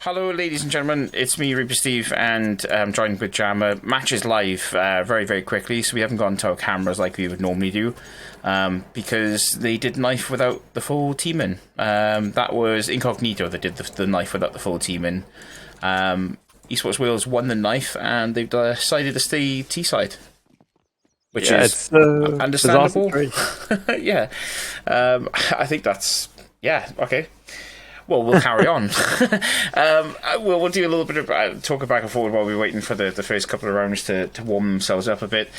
Hello, ladies and gentlemen. It's me, ReaperSteve, and I'm joined with Jammer. Match is live very, very quickly, so we haven't gone to our cameras like we would normally do because they did knife without the full team in. That was Inkognito that did the knife without the full team in. EsportsWales won the knife, and they've decided to stay T-side. Which is understandable. Yeah. I think that's... Yeah, okay. Well, we'll carry on. We'll do a little bit of talking back and forward while we're waiting for the first couple of rounds to warm themselves up a bit.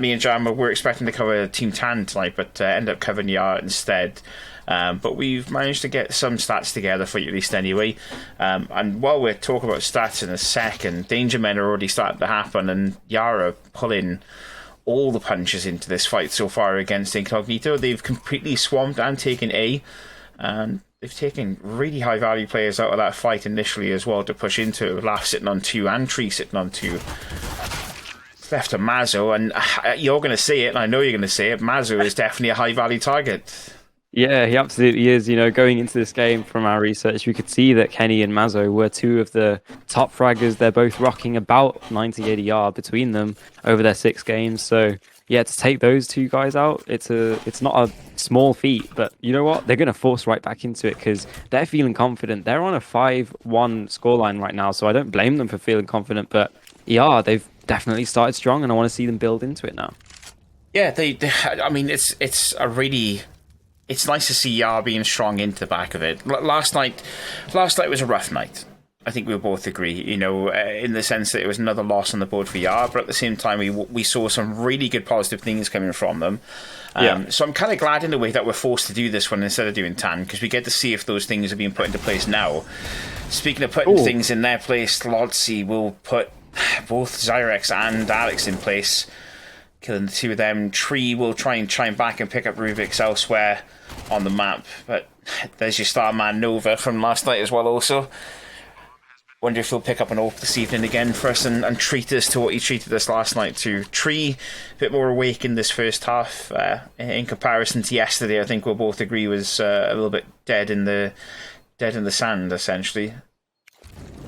Me and Jam were expecting to cover Team Tan tonight, but ended up covering Yar instead. But we've managed to get some stats together for you at least anyway. And while we're talking about stats in a second, Danger Men are already starting to happen, and Yara pulling all the punches into this fight so far against Inkognito. They've completely swamped and taken A, and they've taken really high value players out of that fight initially as well to push into. Laugh sitting on 2 and Tree sitting on 2. It's left to Mazo, and you're going to say it, and I know you're going to say it, Mazo is definitely a high value target. Yeah, he absolutely is. You know, going into this game from our research, we could see that Kenny and Mazo were 2 of the top fraggers. They're both rocking about 90 ADR between them over their 6 games. So, yeah, to take those 2 guys out, it's not a small feat. But you know what? They're going to force right back into it because they're feeling confident. They're on a 5-1 scoreline right now, so I don't blame them for feeling confident. But, yeah, they've definitely started strong, and I want to see them build into it now. Yeah, I mean, it's a really... It's nice to see Yar being strong into the back of it. Last night was a rough night. I think we both agree, you know, in the sense that it was another loss on the board for Yar, but at the same time, we saw some really good positive things coming from them. So I'm kind of glad in a way that we're forced to do this one instead of doing Tan, because we get to see if those things are being put into place now. Speaking of putting things in their place, Lodzi will put both Zyrex and Alex in place, killing the 2 of them. Tree will try and chime back and pick up Rubik's elsewhere on the map, but there's your star man Nova from last night as well also. Wonder if he'll pick up an AWP this evening again for us and treat us to what he treated us last night too. Tree, a bit more awake in this first half in comparison to yesterday. I think we'll both agree was a little bit dead in the sand essentially.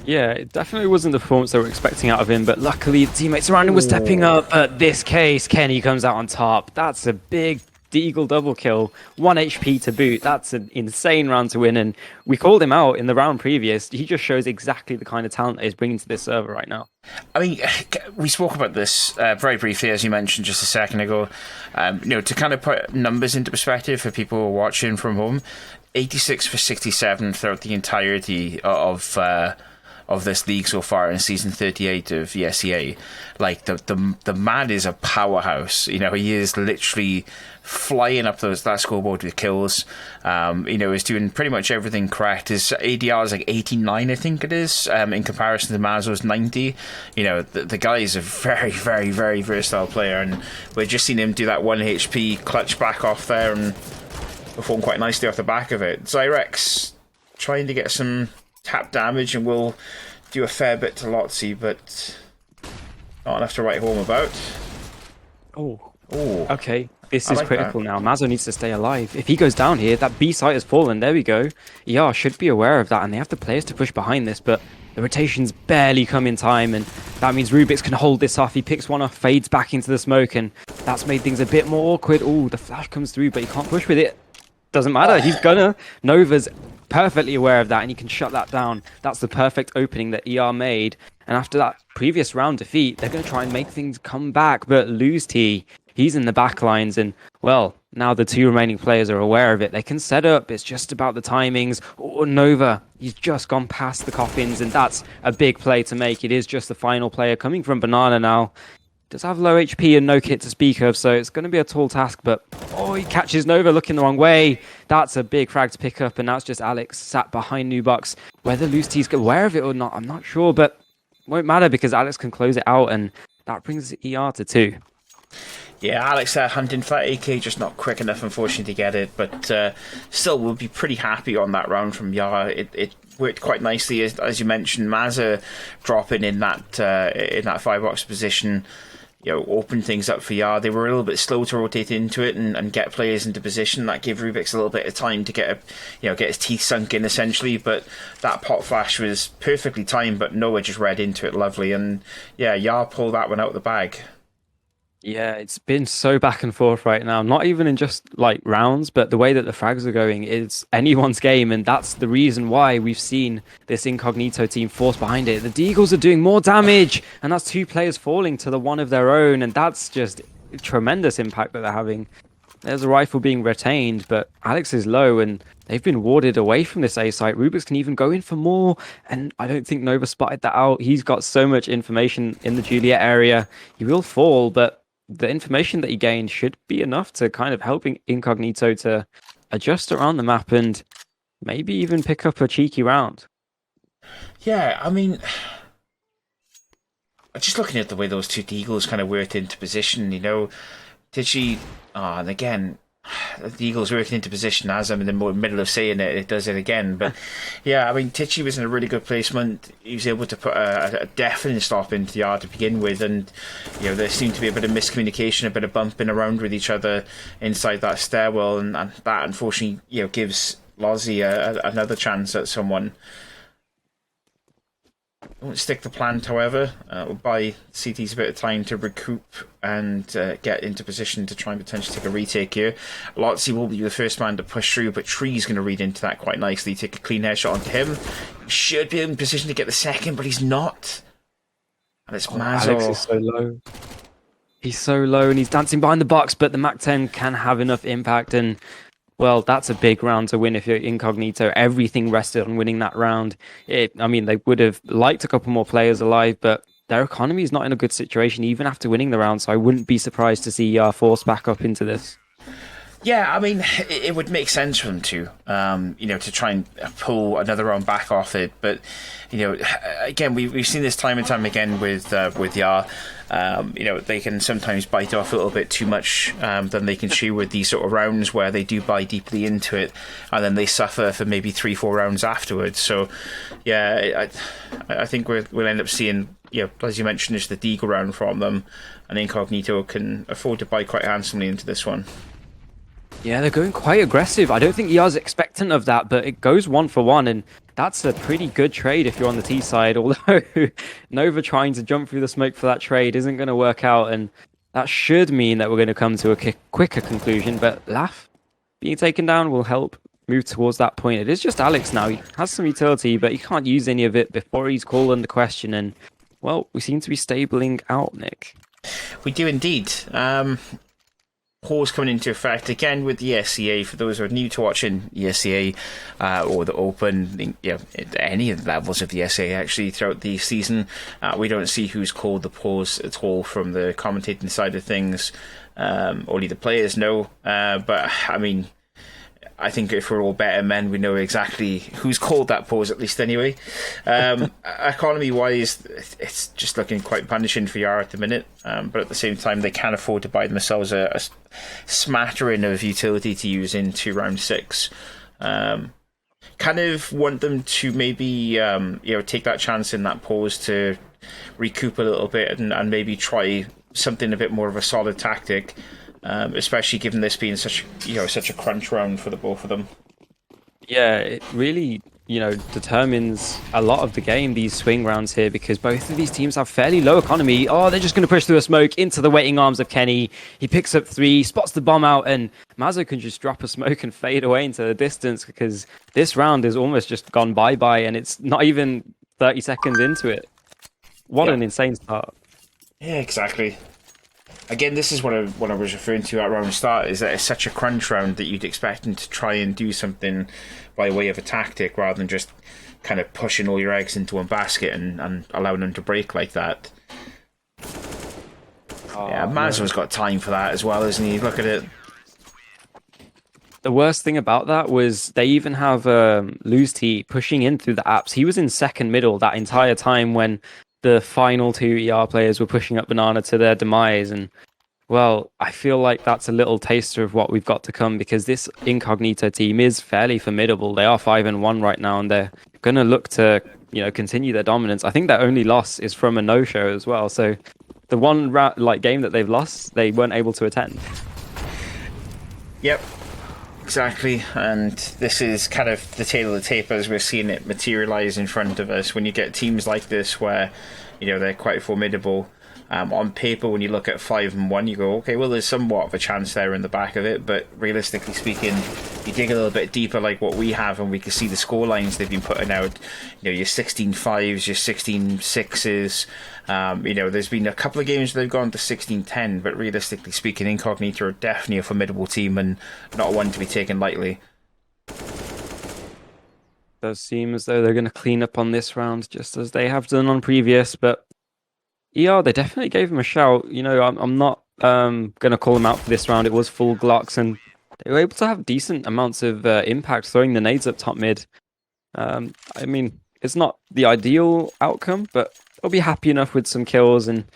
Yeah, it definitely wasn't the performance they were expecting out of him, but luckily the teammates around him were stepping up. But this case, Kenny comes out on top. That's a big Deagle double kill, 1 HP to boot. That's an insane round to win, and we called him out in the round previous. He just shows exactly the kind of talent that he's bringing to this server right now. I mean, we spoke about this very briefly, as you mentioned just a second ago. You know, to kind of put numbers into perspective for people who are watching from home, 86 for 67 throughout the entirety of this league so far in season 38 of ESEA. Like the man is a powerhouse. You know, he is literally flying up that scoreboard with kills. You know, he's doing pretty much everything correct. His ADR is like 89, I think it is, in comparison to Mazo's 90. You know, the guy is a very, very, very versatile player, and we're just seeing him do that 1 HP clutch back off there and perform quite nicely off the back of it. Zyrex trying to get some tap damage, and we'll do a fair bit to Lotzi, but not enough to write home about. Oh, okay. This is critical now. Mazo needs to stay alive. If he goes down here, that B site has fallen. There we go. Yeah, should be aware of that, and they have the players to push behind this, but the rotations barely come in time, and that means Rubik's can hold this off. He picks one off, fades back into the smoke, and that's made things a bit more awkward. Oh, the flash comes through, but he can't push with it. Doesn't matter. He's gonna. Nova's perfectly aware of that, and he can shut that down. That's the perfect opening that ER made. And after that previous round defeat, they're going to try and make things come back. But lose T, he's in the back lines, and well, now the 2 remaining players are aware of it. They can set up. It's just about the timings. Oh, Nova, he's just gone past the coffins, and that's a big play to make. It is just the final player coming from Banana now. Does have low HP and no kit to speak of, so it's going to be a tall task, but oh, he catches Nova looking the wrong way. That's a big frag to pick up, and now it's just Alex sat behind Nubox. Whether Loose T's aware of it or not, I'm not sure, but it won't matter because Alex can close it out, and that brings ER to 2. Yeah, Alex hunting for AK, just not quick enough, unfortunately, to get it, but still we'll be pretty happy on that round from Yara. It worked quite nicely, as you mentioned. Maza dropping in that 5-box position. open things up for Yar. They were a little bit slow to rotate into it and get players into position. That gave Rubik's a little bit of time to get his teeth sunk in essentially. But that pot flash was perfectly timed, but Noah just read into it lovely. And yeah, Yar pulled that one out of the bag. Yeah, it's been so back and forth right now. Not even in just like rounds, but the way that the frags are going is anyone's game, and that's the reason why we've seen this Inkognito team force behind it. The Deagles are doing more damage, and that's 2 players falling to the one of their own, and that's just tremendous impact that they're having. There's a rifle being retained, but Alex is low, and they've been warded away from this A site. Rubik's can even go in for more, and I don't think Nova spotted that out. He's got so much information in the Juliet area. He will fall, but the information that he gained should be enough to kind of help Inkognito to adjust around the map and maybe even pick up a cheeky round. Yeah, I mean, just looking at the way those 2 Deagles kind of worked into position, did she... and again, the Eagles working into position as I'm in the middle of saying it, it does it again. But yeah, I mean, Tichy was in a really good placement. He was able to put a definite stop into the yard to begin with, and there seemed to be a bit of miscommunication, a bit of bumping around with each other inside that stairwell, and that unfortunately gives Lozzie another chance at someone. Won't stick to plan, however. We'll buy CTs a bit of time to recoup and get into position to try and potentially take a retake here. Lotzi will be the first man to push through, but Tree's going to read into that quite nicely. Take a clean headshot onto him. He should be in position to get the second, but he's not. And it's Mazo. Alex is so low. He's so low, and he's dancing behind the box, but the MAC-10 can have enough impact, and well, that's a big round to win if you're Inkognito. Everything rested on winning that round. They would have liked a couple more players alive, but their economy is not in a good situation even after winning the round, so I wouldn't be surprised to see forced back up into this. Yeah, I mean, it would make sense for them to, to try and pull another round back off it. But, again, we've seen this time and time again with Yar. They can sometimes bite off a little bit too much than they can chew with these sort of rounds where they do buy deeply into it and then they suffer for maybe 3-4 rounds afterwards. So, yeah, I think we'll end up seeing, as you mentioned, it's the Deagle round from them, and Inkognito can afford to buy quite handsomely into this one. Yeah, they're going quite aggressive. I don't think Yar's expectant of that, but it goes 1-for-1, and that's a pretty good trade if you're on the T side, although Nova trying to jump through the smoke for that trade isn't going to work out, and that should mean that we're going to come to a quicker conclusion, but Laugh being taken down will help move towards that point. It is just Alex now. He has some utility, but he can't use any of it before he's called under question, and, well, we seem to be stabling out, Nick. We do indeed. Pause coming into effect again with the ESEA. For those who are new to watching ESEA or the Open, any of the levels of the ESEA actually throughout the season, we don't see who's called the pause at all from the commentating side of things. Only the players know. But I mean, I think if we're all better men, we know exactly who's called that pause, at least anyway. Economy-wise, it's just looking quite punishing for Yara at the minute. But at the same time, they can afford to buy themselves a smattering of utility to use into round 6. Kind of want them to maybe take that chance in that pause to recoup a little bit and maybe try something a bit more of a solid tactic. Especially given this being such a crunch round for the both of them. Yeah, it really, determines a lot of the game, these swing rounds here, because both of these teams have fairly low economy. Oh, they're just going to push through a smoke into the waiting arms of Kenny. He picks up 3, spots the bomb out, and Mazo can just drop a smoke and fade away into the distance, because this round is almost just gone bye-bye, and it's not even 30 seconds into it. What an insane start. Yeah, exactly. Again, this is what I was referring to at round start, is that it's such a crunch round that you'd expect them to try and do something by way of a tactic rather than just kind of pushing all your eggs into one basket and allowing them to break like that. Yeah, Mazo's got time for that as well, isn't he? Look at it. The worst thing about that was they even have Lose T pushing in through the apps. He was in second middle that entire time when the final 2 ER players were pushing up Banana to their demise, and well, I feel like that's a little taster of what we've got to come, because this Inkognito team is fairly formidable. They are 5-1 right now, and they're going to look to continue their dominance. I think their only loss is from a no-show as well, so the one game that they've lost, they weren't able to attend. Yep, exactly. And this is kind of the tail of the tape as we're seeing it materialize in front of us. When you get teams like this where, you know, they're quite formidable. On paper, when you look at 5-1, you go, okay, well, there's somewhat of a chance there in the back of it, but realistically speaking, you dig a little bit deeper like what we have, and we can see the score lines they've been putting out. You know, your 16-5s, your 16-6s. You know, there's been a couple of games where they've gone to 16-10, but realistically speaking, Inkognito are definitely a formidable team and not one to be taken lightly. Does seem as though they're going to clean up on this round, just as they have done on previous, but yeah, they definitely gave him a shout. You know, I'm not going to call them out for this round. It was full Glocks, and they were able to have decent amounts of impact throwing the nades up top mid. I mean, it's not the ideal outcome, but they'll be happy enough with some kills. And,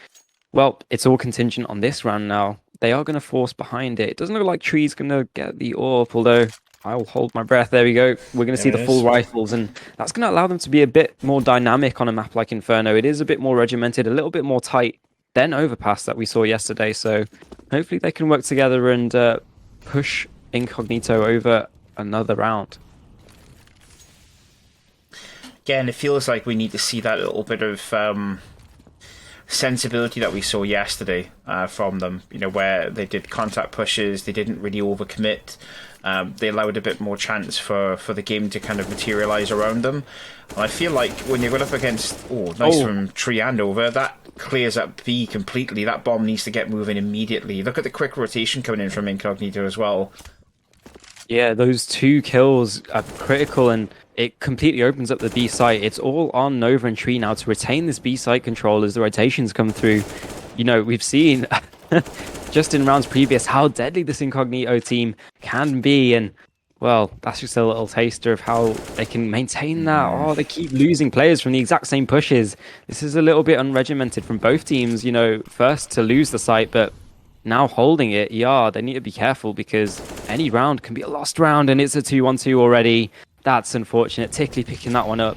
well, it's all contingent on this round now. They are going to force behind it. It doesn't look like Tree's going to get the AWP, although I'll hold my breath. There we go. We're going to see the full rifles, and that's going to allow them to be a bit more dynamic on a map like Inferno. It is a bit more regimented, a little bit more tight than Overpass that we saw yesterday. So hopefully they can work together and push Inkognito over another round. Again, it feels like we need to see that little bit of sensibility that we saw yesterday from them. You know, where they did contact pushes, they didn't really overcommit. They allowed a bit more chance for the game to kind of materialize around them. And I feel like when you're going up against, from Tree and over, that clears up B completely. That bomb needs to get moving immediately. Look at the quick rotation coming in from Inkognito as well. Yeah, those 2 kills are critical, and it completely opens up the B site. It's all on Nova and Tree now to retain this B site control as the rotations come through. You know, we've seen just in rounds previous how deadly this Inkognito team can be, and well, that's just a little taster of how they can maintain that. Oh, they keep losing players from the exact same pushes. This is a little bit unregimented from both teams, you know, first to lose the site, but now holding it, yeah, they need to be careful because any round can be a lost round, and it's a 2-1-2 already. That's unfortunate. Tickley picking that one up.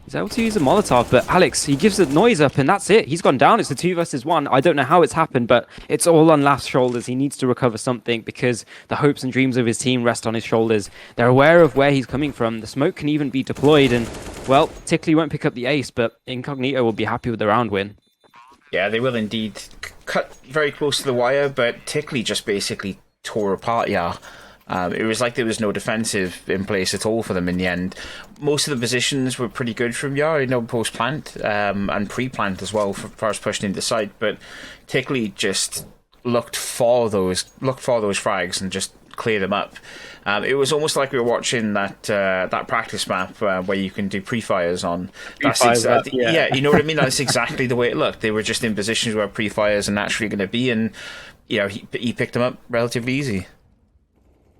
He's able to use a Molotov, but Alex, he gives the noise up, and that's it. He's gone down. It's a 2 versus 1. I don't know how it's happened, but it's all on Laf's shoulders. He needs to recover something because the hopes and dreams of his team rest on his shoulders. They're aware of where he's coming from. The smoke can even be deployed, and, well, Tickley won't pick up the ace, but Inkognito will be happy with the round win. Yeah, they will indeed. Cut very close to the wire, but Tickley just basically tore apart, yeah. It was like there was no defensive in place at all for them in the end. Most of the positions were pretty good from Yar, you know, post-plant and pre-plant as well, for far as pushing into site. But Tickley just looked for those frags and just clear them up. It was almost like we were watching that practice map where you can do pre-fires on. Yeah, you know what I mean? That's exactly the way it looked. They were just in positions where pre-fires are naturally going to be, and you know, he picked them up relatively easy.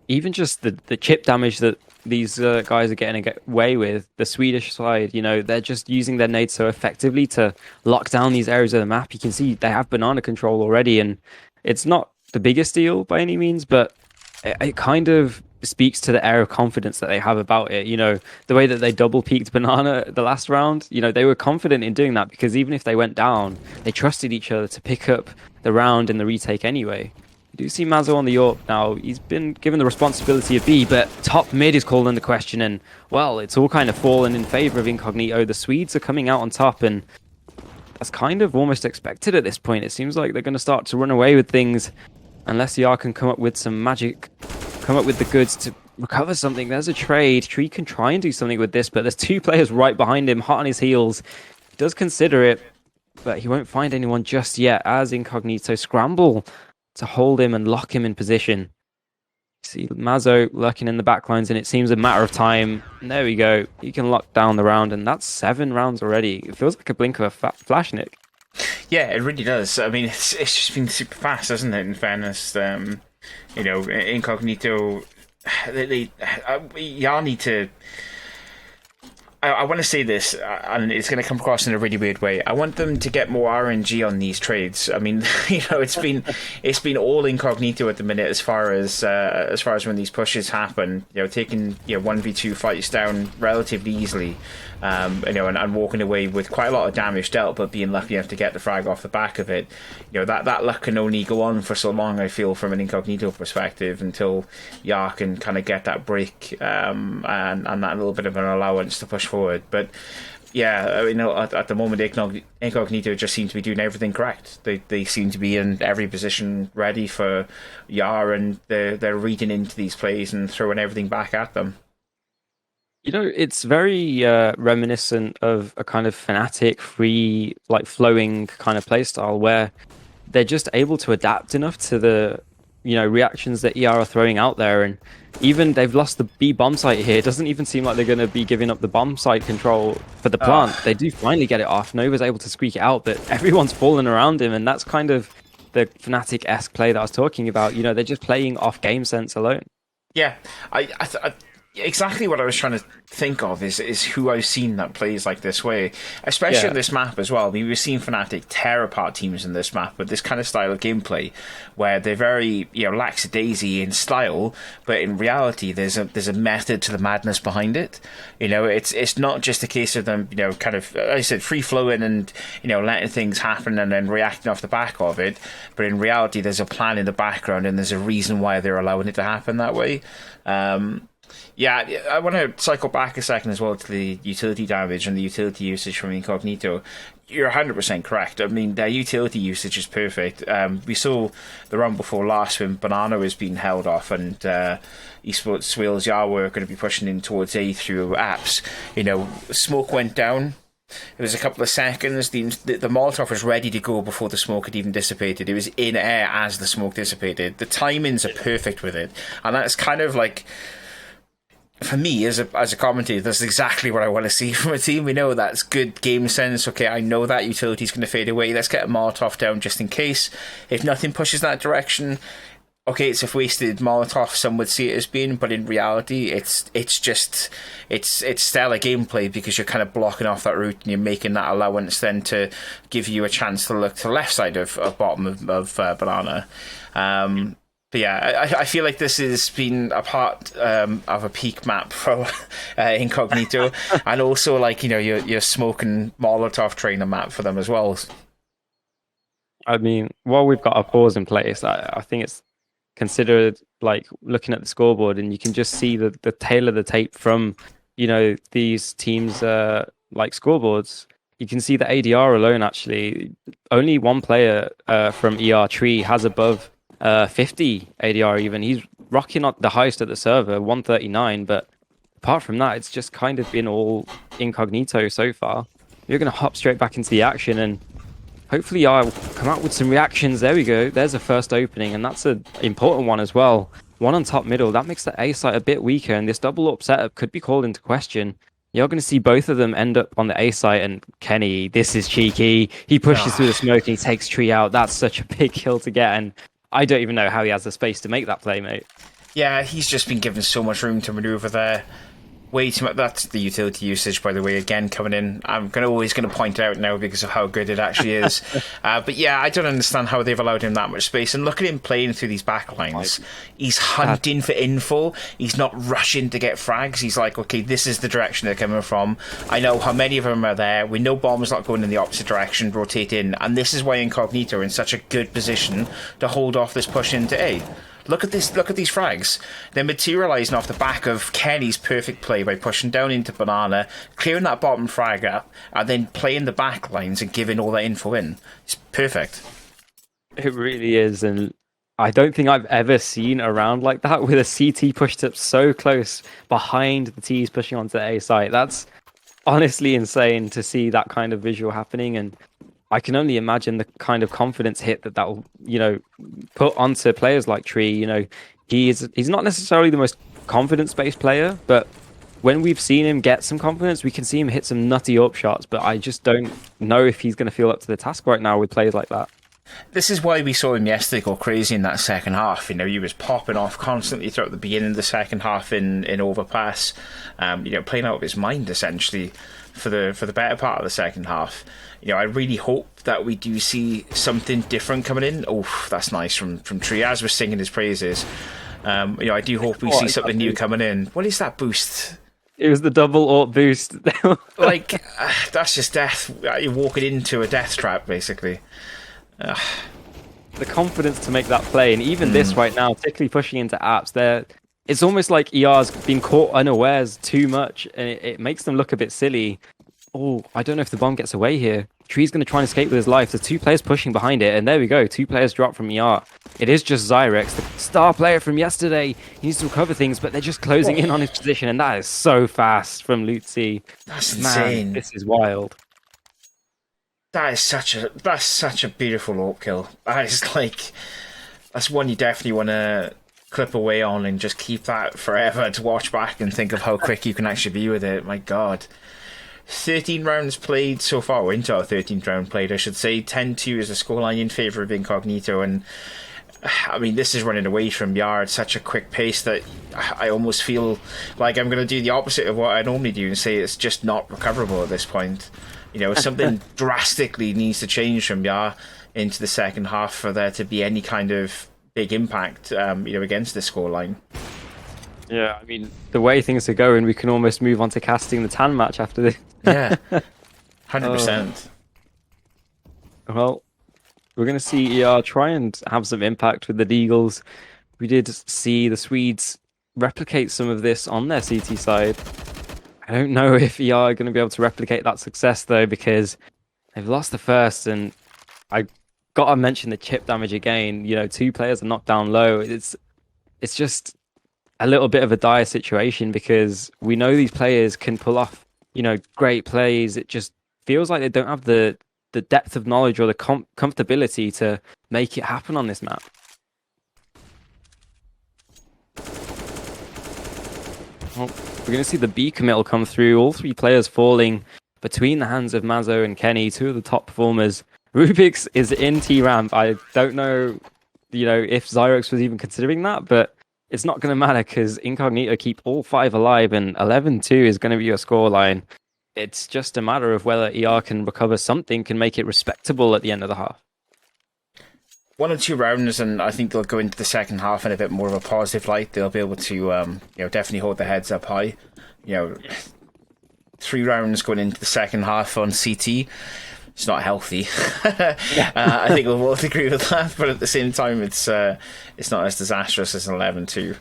Even just the chip damage that these guys are getting away with, the Swedish side, you know, they're just using their nades so effectively to lock down these areas of the map. You can see they have banana control already, and it's not the biggest deal by any means, but it kind of speaks to the air of confidence that they have about it. You know, the way that they double peaked banana the last round, you know, they were confident in doing that because even if they went down, they trusted each other to pick up the round in the retake anyway. You do see Mazo on the AWP now. He's been given the responsibility of B, but top mid is called into question, and, well, it's all kind of fallen in favor of Inkognito. The Swedes are coming out on top, and that's kind of almost expected at this point. It seems like they're going to start to run away with things unless ESEA can come up with some magic, come up with the goods to recover something. There's a trade. Tree can try and do something with this, but there's 2 players right behind him, hot on his heels. He does consider it, but he won't find anyone just yet as Inkognito scramble to hold him and lock him in position. See Mazo lurking in the backlines, and it seems a matter of time. And there we go. He can lock down the round, and that's 7 rounds already. It feels like a blink of a flash, Nick. Yeah, it really does. I mean, it's just been super fast, hasn't it, in fairness? You know, Inkognito, y'all need to... I want to say this, and it's going to come across in a really weird way. I want them to get more RNG on these trades. I mean, it's been all incognito at the minute as far as when these pushes happen. Taking 1v2 fights down relatively easily, and walking away with quite a lot of damage dealt, but being lucky enough to get the frag off the back of it. That luck can only go on for so long. I feel from an incognito perspective until Yar can kind of get that break and that little bit of an allowance to push forward. But yeah, at the moment, Inkognito just seem to be doing everything correct. They seem to be in every position ready for Yar, and they're reading into these plays and throwing everything back at them. It's very reminiscent of a kind of Fnatic free, like flowing kind of playstyle where they're just able to adapt enough to the reactions that ER are throwing out there, and even they've lost the B bomb site here. It doesn't even seem like they're going to be giving up the bomb site control for the plant. They do finally get it off. Nova's able to squeak it out, but everyone's falling around him, and that's kind of the Fnatic-esque play that I was talking about. They're just playing off game sense alone. Yeah, exactly what I was trying to think of is who I've seen that plays like this way, especially on this map as well. I mean, we've seen Fnatic tear apart teams in this map with this kind of style of gameplay where they're very lackadaisy in style, but in reality there's a method to the madness behind it. It's not just a case of them kind of, like I said, free flowing and letting things happen and then reacting off the back of it, but in reality there's a plan in the background and there's a reason why they're allowing it to happen that way. Yeah, I want to cycle back a second as well to the utility damage and the utility usage from Inkognito. You're 100% correct. I mean, their utility usage is perfect. We saw the run before last when Banana was being held off and EsportsWales Yar were going to be pushing in towards A through apps. Smoke went down. It was a couple of seconds. The Molotov was ready to go before the smoke had even dissipated. It was in air as the smoke dissipated. The timings are perfect with it. And that's kind of like, for me, as a commentator, that's exactly what I want to see from a team. We know that's good game sense. Okay, I know that utility's going to fade away. Let's get a Molotov down just in case. If nothing pushes that direction, okay, it's a wasted Molotov, some would see it as being, but in reality, it's stellar gameplay because you're kind of blocking off that route and you're making that allowance then to give you a chance to look to the left side of bottom of Banana. But yeah, I feel like this has been a part of a peak map for Inkognito, and also like your smoke and Molotov trainer map for them as well. I mean, while we've got our pause in place, I think it's considered like looking at the scoreboard, and you can just see the tail of the tape from these teams like scoreboards. You can see the ADR alone. Actually, only one player from ER Tree has above 50 ADR even. He's rocking up the highest at the server, 139, but apart from that, it's just kind of been all Inkognito so far. You're going to hop straight back into the action, and hopefully I'll come out with some reactions. There we go. There's a first opening, and that's an important one as well. One on top middle. That makes the A site a bit weaker, and this double up setup could be called into question. You're going to see both of them end up on the A site, and Kenny, this is cheeky. He pushes through the smoke, and he takes Tree out. That's such a big kill to get, and I don't even know how he has the space to make that play, mate. Yeah, he's just been given so much room to maneuver there. Way too much. That's the utility usage, by the way, again coming in. I'm always going to point it out now because of how good it actually is. But yeah, I don't understand how they've allowed him that much space. And look at him playing through these backlines. He's hunting for info. He's not rushing to get frags. He's like, okay, this is the direction they're coming from. I know how many of them are there. We know bomb's not going in the opposite direction, rotate in. And this is why Inkognito are in such a good position to hold off this push into A. Look at this! Look at these frags. They're materialising off the back of Kenny's perfect play by pushing down into Banana, clearing that bottom frag up, and then playing the back lines and giving all that info in. It's perfect. It really is, and I don't think I've ever seen a round like that with a CT pushed up so close behind the T's pushing onto the A site. That's honestly insane to see that kind of visual happening, and I can only imagine the kind of confidence hit that will, put onto players like Tree. He's not necessarily the most confidence-based player, but when we've seen him get some confidence, we can see him hit some nutty up shots. But I just don't know if he's going to feel up to the task right now with players like that. This is why we saw him yesterday go crazy in that second half. You know, he was popping off constantly throughout the beginning of the second half in overpass. You know, playing out of his mind essentially for the better part of the second half. You know, I really hope that we do see something different coming in. Oh, that's nice from Tree. As we're singing his praises, you know, I do hope we see something new coming in. What is that boost? It was the double AWP boost. Like, that's just death. You're walking into a death trap, basically. The confidence to make that play, and even this right now, particularly pushing into apps, it's almost like ER's been caught unawares too much, and it makes them look a bit silly. Oh, I don't know if the bomb gets away here. Tree's going to try and escape with his life. There's 2 players pushing behind it, and there we go. 2 players drop from ER. It is just Zyrex, the star player from yesterday. He needs to recover things, but they're just closing in on his position, and that is so fast from Lutzi. That's insane. This is wild. That's such a beautiful AWP kill. That's one you definitely want to clip away on and just keep that forever to watch back and think of how quick you can actually be with it. My God. 13 rounds played so far, or into our 13th round played, I should say. 10-2 is the scoreline in favour of Inkognito, and I mean, this is running away from Yard such a quick pace that I almost feel like I'm going to do the opposite of what I normally do and say it's just not recoverable at this point. You know, something drastically needs to change from Yar into the second half for there to be any kind of big impact, you know, against this scoreline. Yeah, I mean, the way things are going, we can almost move on to casting the Tan match after this. Yeah, 100%. Well, we're going to see ER try and have some impact with the Deagles. We did see the Swedes replicate some of this on their CT side. I don't know if ER are going to be able to replicate that success, though, because they've lost the first, and I got to mention the chip damage again. You know, 2 players are knocked down low. It's just a little bit of a dire situation because we know these players can pull off, you know, great plays. It just feels like they don't have the depth of knowledge or the comfortability to make it happen on this map. Well, we're going to see the B committal come through. All 3 players falling between the hands of Mazo and Kenny, 2 of the top performers. Rubik's is in T-Ramp. I don't know, you know, if Zyrex was even considering that, but it's not going to matter because Inkognito keep all 5 alive, and 11-2 is going to be your scoreline. It's just a matter of whether ER can recover something, can make it respectable at the end of the half. 1 or 2 rounds, and I think they'll go into the second half in a bit more of a positive light. They'll be able to, you know, definitely hold their heads up high. You know, 3 rounds going into the second half on CT. It's not healthy. I think we'll both agree with that, but at the same time, it's not as disastrous as an 11-2.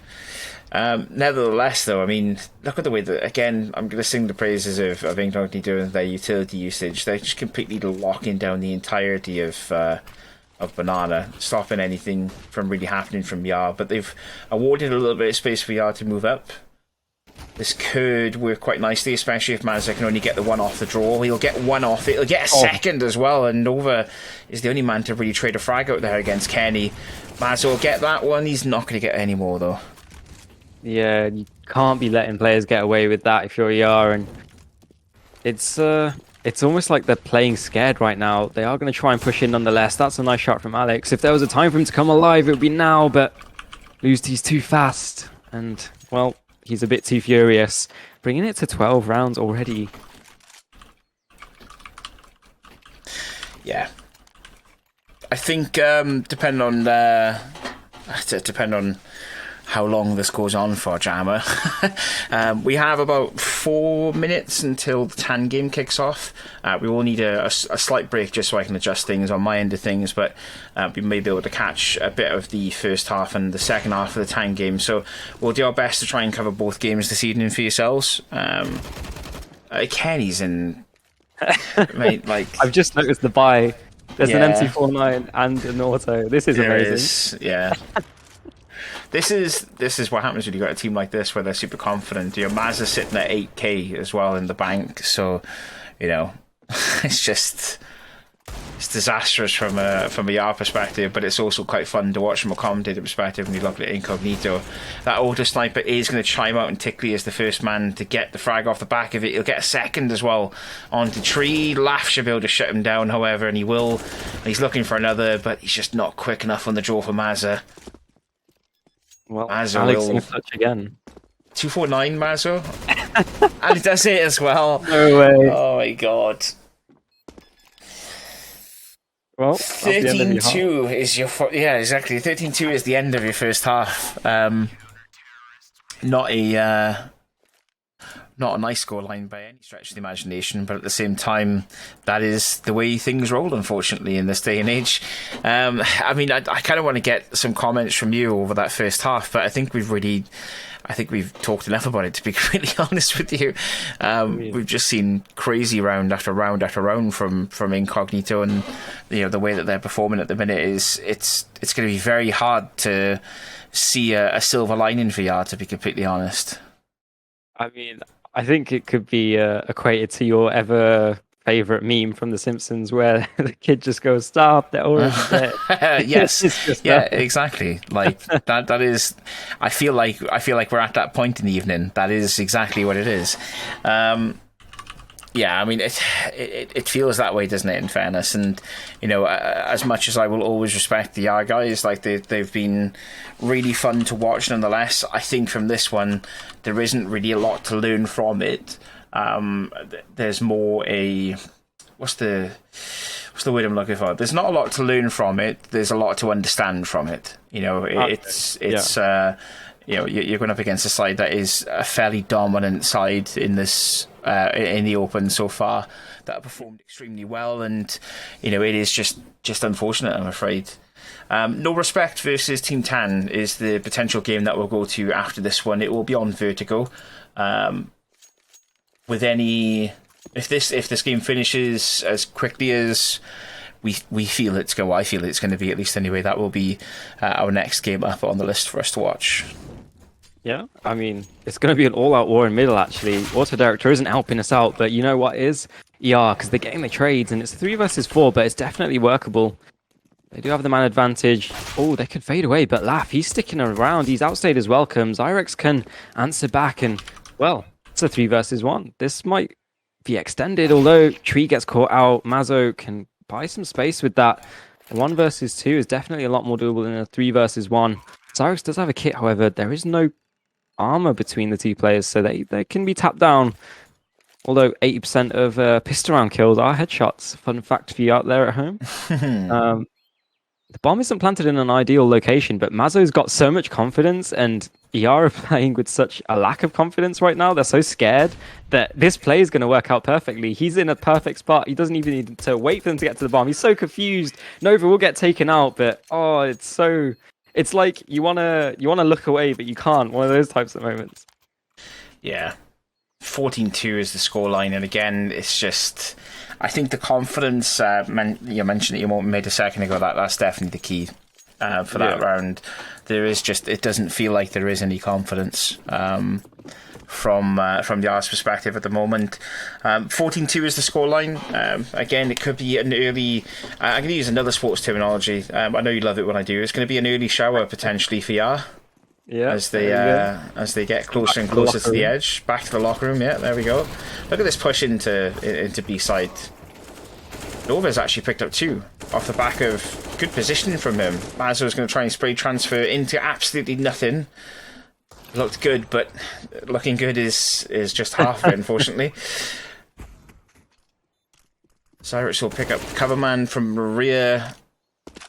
Nevertheless, though, I mean, look at the way that, again, I'm going to sing the praises of Inkognito and their utility usage. They're just completely locking down the entirety of Banana, stopping anything from really happening from Yar, but they've awarded a little bit of space for Yar to move up. This could work quite nicely, especially if Mazza can only get the 1 off the draw. He'll get 1 off it. He'll get a second as well, and Nova is the only man to really trade a frag out there against Kenny. Mazza will get that one. He's not going to get any more, though. Yeah, you can't be letting players get away with that if you're ER, and it's almost like they're playing scared right now. They are going to try and push in nonetheless. That's a nice shot from Alex. If there was a time for him to come alive, it would be now, but Lusty's too fast, and, well, he's a bit too furious. Bringing it to 12 rounds already. Yeah. I think, depending on how long this goes on for, Jammer. We have about 4 minutes until the Tan game kicks off. We will need a slight break just so I can adjust things on my end of things, but we may be able to catch a bit of the first half and the second half of the Tan game. So we'll do our best to try and cover both games this evening for yourselves. Kenny's in... mate, like... I've just noticed the buy. There's an MC49 and an auto. This is amazing. Yeah. This is what happens when you got a team like this where they're super confident. You know, Maz is sitting at 8k as well in the bank, so you know, it's disastrous from a ER perspective, but it's also quite fun to watch from a commentator perspective when you look at Inkognito. That auto sniper is going to chime out, and Tickley is the first man to get the frag off the back of it. He'll get a second as well onto Tree. Laugh should be able to shut him down, however, and he will. He's looking for another, but he's just not quick enough on the draw for Mazza. Well, Mazza Alex will... in touch again. 249 Mazzo. And he does it as well. No way. Oh my god. Well, 13-2 is your... Yeah, exactly. 13-2 is the end of your first half. Not a nice scoreline by any stretch of the imagination, but at the same time, that is the way things roll, unfortunately, in this day and age. I mean, I kind of want to get some comments from you over that first half, but I think we've talked enough about it, to be completely honest with you. We've just seen crazy round after round after round from Inkognito, and the way that they're performing at the minute is it's going to be very hard to see a silver lining for VR, to be completely honest. I mean, I think it could be equated to your ever favorite meme from The Simpsons, where the kid just goes, "Stop! They're already dead." Yes, yeah, exactly. Like that is. I feel like we're at that point in the evening. That is exactly what it is. Yeah, I mean, it feels that way, doesn't it? In fairness, and as much as I will always respect the R guys, like they've been really fun to watch. Nonetheless, I think from this one, there isn't really a lot to learn from it. There's more a what's the word I'm looking for? There's not a lot to learn from it. There's a lot to understand from it. You're going up against a side that is a fairly dominant side in this in the Open so far, that have performed extremely well, and it is just unfortunate, I'm afraid. No Respect versus Team Tan is the potential game that we'll go to after this one. It will be on Vertigo. If this game finishes as quickly as we feel it's go, I feel it's going to be, at least anyway, that will be our next game up on the list for us to watch. Yeah, I mean, it's going to be an all-out war in middle, actually. Auto Director isn't helping us out, but you know what is? ER, because they're getting the trades, and it's 3 versus 4, but it's definitely workable. They do have the man advantage. Oh, they could fade away, but Laugh, he's sticking around. He's outstayed his welcome. Zyrex can answer back, and, well, it's a 3 versus 1. This might be extended, although Tree gets caught out. Mazzo can buy some space with that. 1 versus 2 is definitely a lot more doable than a 3 versus 1. Zyrex does have a kit, however. There is no armor between the two players, so they can be tapped down. Although 80% of pistol round kills are headshots. Fun fact for you out there at home. The bomb isn't planted in an ideal location, but Mazzo's got so much confidence, and ER are playing with such a lack of confidence right now. They're so scared that this play is going to work out perfectly. He's in a perfect spot. He doesn't even need to wait for them to get to the bomb. He's so confused. Nova will get taken out, but it's like you wanna look away, but you can't. One of those types of moments. Yeah. 14-2 is the scoreline, and again, it's just, I think the confidence, you mentioned it, you made a second ago, that's definitely the key for that round. There is just, it doesn't feel like there is any confidence from the R's perspective at the moment. 14-2 is the scoreline. Again, it could be an early, I'm going to use another sports terminology. I know you love it when I do. It's going to be an early shower potentially for R. Yeah, as they get closer and closer to the edge, back to the locker room. Yeah, there we go. Look at this push into B side. Nova's actually picked up 2 off the back of good positioning from him. Mazzo's going to try and spray transfer into absolutely nothing. Looked good, but looking good is just half of it, unfortunately. Zyrex will pick up Coverman from Maria.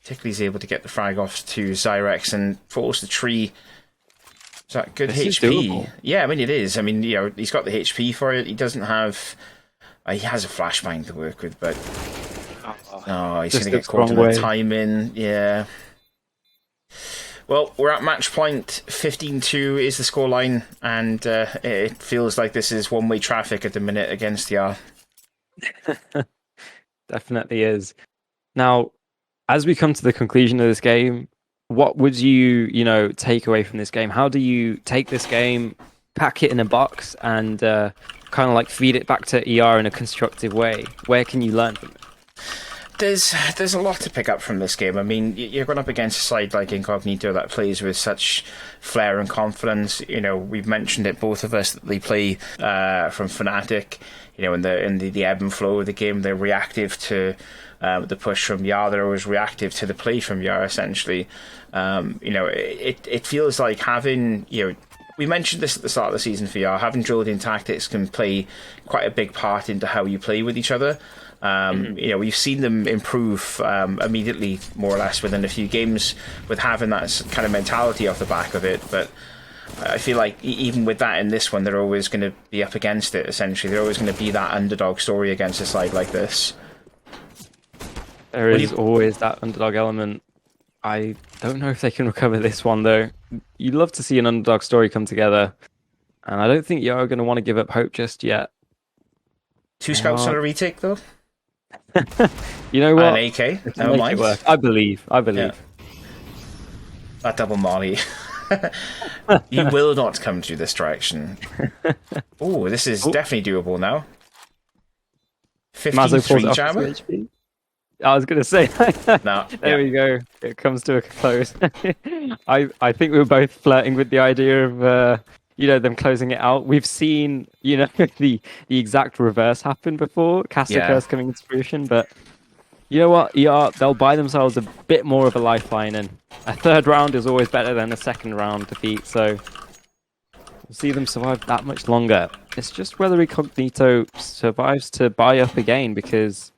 Tickley's able to get the frag off to Zyrex and falls the Tree. Is that good HP? Yeah, I mean, it is. I mean, he's got the HP for it. He doesn't have... he has a flashbang to work with, but... he's going to get caught in the timing. Yeah. Well, we're at match point. 15-2 is the scoreline, and it feels like this is one-way traffic at the minute against the R. Definitely is. Now, as we come to the conclusion of this game, what would you take away from this game? How do you take this game, pack it in a box, and kind of like feed it back to ER in a constructive way? Where can you learn from it? there's a lot to pick up from this game. I mean, you're going up against a side like Inkognito that plays with such flair and confidence. You know, we've mentioned it, both of us, that they play from Fnatic. You know, in the ebb and flow of the game, they're reactive to the push from Yar. They're always reactive to the play from Yar, essentially. You know, it feels like having, you know, we mentioned this at the start of the season for Yar, having drilled in tactics can play quite a big part into how you play with each other. You know, we've seen them improve immediately, more or less, within a few games with having that kind of mentality off the back of it. But I feel like even with that in this one, they're always going to be up against it, essentially. They're always going to be that underdog story against a side like this. There is always that underdog element. I don't know if they can recover this one, though. You'd love to see an underdog story come together. And I don't think you're going to want to give up hope just yet. 2 scouts on a retake, though? You know what? An AK? Never mind. I believe. Yeah. That double molly. You will not come to this direction. Oh, this is definitely doable now. 15-3 jammer? I was going to say. No, there we go. It comes to a close. I think we were both flirting with the idea of you know, them closing it out. We've seen, you know, the exact reverse happen before, Caster Curse coming into fruition, but you know what? Yeah, they'll buy themselves a bit more of a lifeline, and a third round is always better than a second round defeat, so we'll see them survive that much longer. It's just whether Inkognito survives to buy up again, because,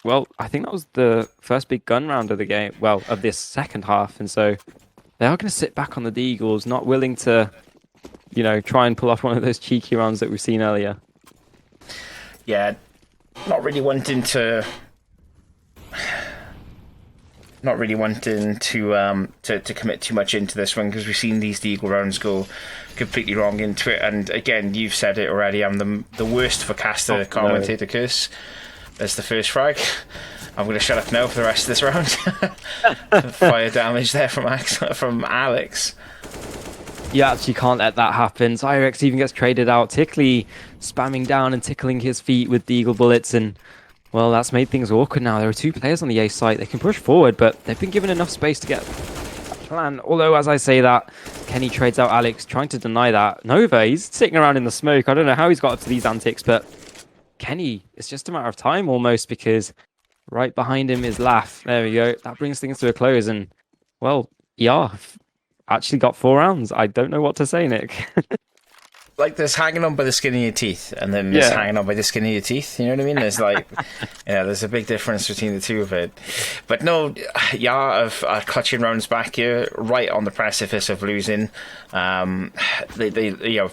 well, I think that was the first big gun round of the game, well, of this second half, and so they are going to sit back on the Deagles, not willing to, you know, try and pull off one of those cheeky rounds that we've seen earlier. Yeah, not really wanting to commit too much into this one, because we've seen these Deagle rounds go completely wrong into it. And again, you've said it already, I'm the worst for caster commentator curse. There's the first frag. I'm going to shut up now for the rest of this round. Fire damage there from Alex. You actually can't let that happen. Zyrex even gets traded out. Tickley spamming down and tickling his feet with Deagle bullets, and well, that's made things awkward now. There are 2 players on the A site. They can push forward, but they've been given enough space to get a plan. Although, as I say that, Kenny trades out Alex, trying to deny that. Nova, he's sitting around in the smoke. I don't know how he's got up to these antics, but Kenny, it's just a matter of time almost, because right behind him is Laugh. There we go. That brings things to a close, and well, yeah, actually got 4 rounds. I don't know what to say, Nick. Like, there's hanging on by the skin of your teeth, and then there's hanging on by the skin of your teeth. You know what I mean? There's like, yeah, there's a big difference between the two of it. But no, are clutching rounds back here, right on the precipice of losing. They you know,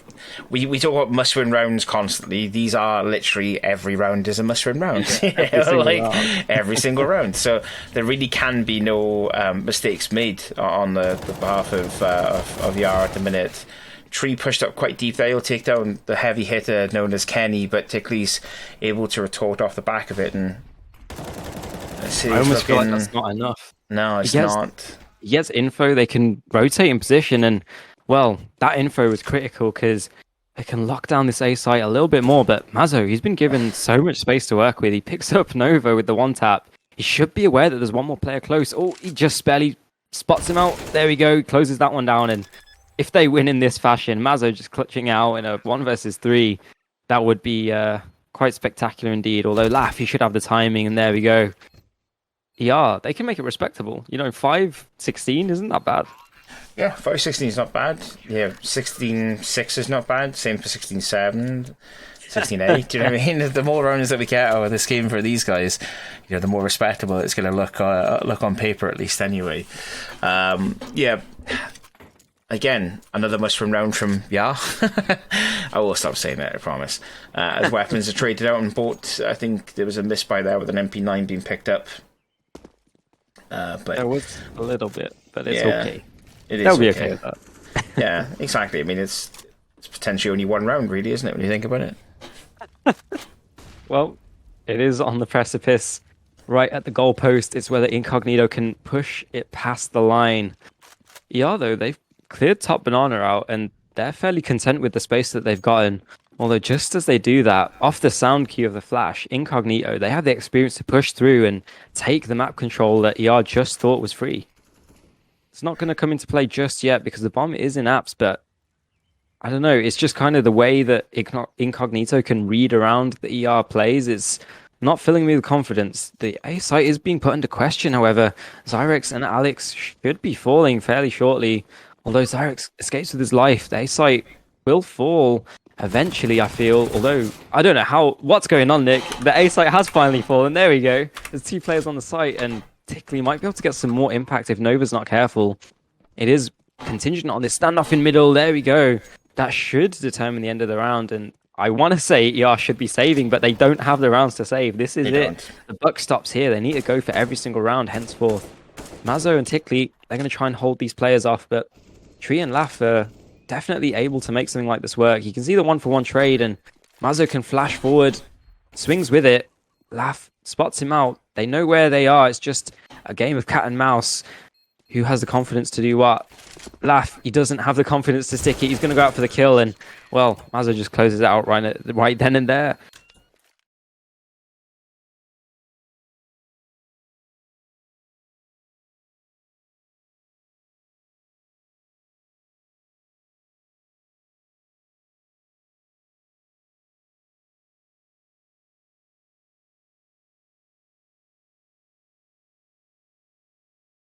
we talk about must-win rounds constantly. These are literally every round is a must-win round. Every single round. So there really can be no mistakes made on the behalf of Yara at the minute. Tree pushed up quite deep there. He'll take down the heavy hitter known as Kenny, but Tickley's able to retort off the back of it. And I almost feel like that's not enough. No, it's not. He gets info. They can rotate in position, and well, that info was critical because they can lock down this A site a little bit more. But Mazo, he's been given so much space to work with. He picks up Nova with the one tap. He should be aware that there's one more player close. Oh, he just barely spots him out. There we go. Closes that one down, and if they win in this fashion, Mazo just clutching out in a 1 versus 3, that would be quite spectacular indeed. Although Laugh, he should have the timing, and there we go. Yeah, they can make it respectable. You know, 5-16 isn't that bad. Yeah, 5-16 is not bad. Yeah, 16-6 is not bad. Same for 16-7, 16-8. Do you know what I mean? The more rounds that we get out of this game for these guys, you know, the more respectable it's going to look on paper, at least anyway. Yeah. Again, another must-win round from I will stop saying that, I promise. As weapons are traded out and bought, I think there was a misbuy there with an MP9 being picked up. But there was a little bit, but it's okay. It is. They'll be okay with that. Yeah, exactly. I mean, it's potentially only 1 round, really, isn't it, when you think about it? Well, it is on the precipice, right at the goalpost. It's whether Inkognito can push it past the line. Yeah, though, they've cleared top banana out, and they're fairly content with the space that they've gotten. Although just as they do that, off the sound cue of the flash, Inkognito, they have the experience to push through and take the map control that ER just thought was free. It's not going to come into play just yet because the bomb is in apps, but I don't know. It's just kind of the way that Inkognito can read around the ER plays. It's not filling me with confidence. The A site is being put into question, however. Zyrex and Alex should be falling fairly shortly. Although Zyrex escapes with his life, the A site will fall eventually, I feel. Although, I don't know what's going on, Nick. The A site has finally fallen. There we go. There's 2 players on the site, and Tickley might be able to get some more impact if Nova's not careful. It is contingent on this standoff in middle. There we go. That should determine the end of the round, and I want to say ER should be saving, but they don't have the rounds to save. This is it. The buck stops here. They need to go for every single round henceforth. Mazo and Tickley, they're going to try and hold these players off, but Tree and Laff are definitely able to make something like this work. You can see the 1-for-1 trade, and Mazo can flash forward, swings with it. Laff spots him out. They know where they are. It's just a game of cat and mouse. Who has the confidence to do what? Laff, he doesn't have the confidence to stick it. He's going to go out for the kill, and, well, Mazo just closes it out right then and there.